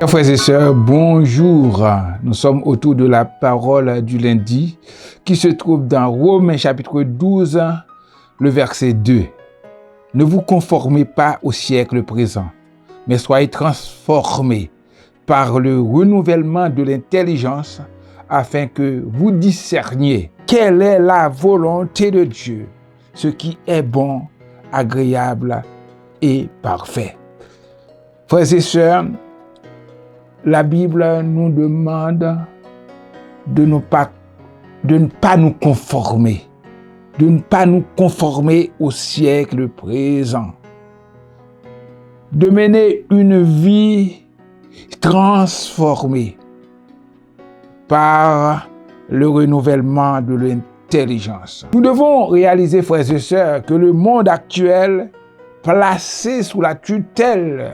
Frères et sœurs, bonjour. Nous sommes autour de la parole du lundi qui se trouve dans Romains chapitre 12, le verset 2. Ne vous conformez pas au siècle présent, mais soyez transformés par le renouvellement de l'intelligence afin que vous discerniez quelle est la volonté de Dieu, ce qui est bon, agréable et parfait. Frères et sœurs, la Bible nous demande de ne pas nous conformer, au siècle présent, de mener une vie transformée par le renouvellement de l'intelligence. Nous devons réaliser, frères et sœurs, que le monde actuel, placé sous la tutelle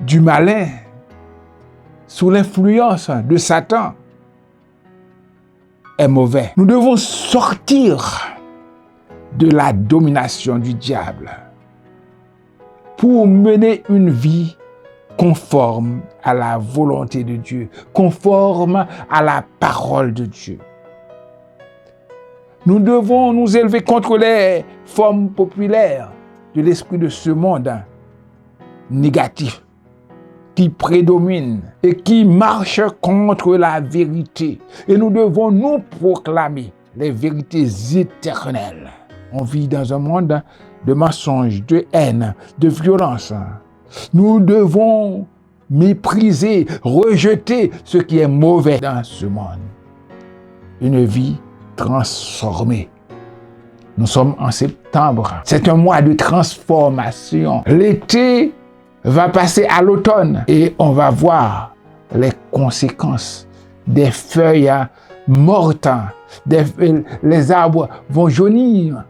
du malin, sous l'influence de Satan, est mauvais. Nous devons sortir de la domination du diable pour mener une vie conforme à la volonté de Dieu, conforme à la parole de Dieu. Nous devons nous élever contre les formes populaires de l'esprit de ce monde négatif qui prédomine et qui marche contre la vérité. Et nous devons nous proclamer les vérités éternelles. On vit dans un monde de mensonges, de haine, de violence. Nous devons mépriser, rejeter ce qui est mauvais dans ce monde. Une vie transformée. Nous sommes en septembre. C'est un mois de transformation. L'été va passer à l'automne et on va voir les conséquences des feuilles mortes, les arbres vont jaunir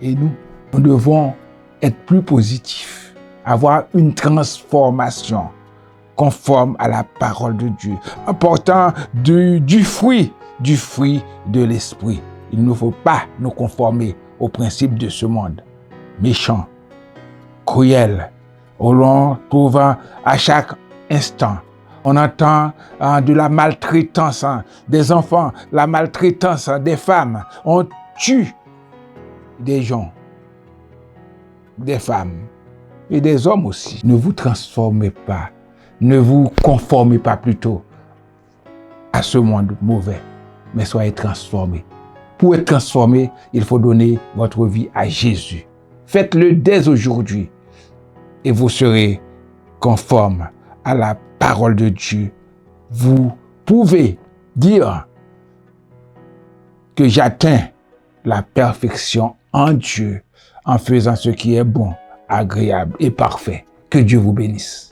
et nous devons être plus positifs, avoir une transformation conforme à la parole de Dieu, apportant du fruit de l'esprit. Il ne faut pas nous conformer aux principes de ce monde méchant, cruel, où l'on trouve à chaque instant. On entend de la maltraitance des enfants, la maltraitance des femmes. On tue des gens, des femmes et des hommes aussi. Ne vous transformez pas, ne vous conformez pas plutôt à ce monde mauvais, mais soyez transformés. Pour être transformé, il faut donner votre vie à Jésus. Faites-le dès aujourd'hui. Et vous serez conforme à la parole de Dieu. Vous pouvez dire que j'atteins la perfection en Dieu en faisant ce qui est bon, agréable et parfait. Que Dieu vous bénisse.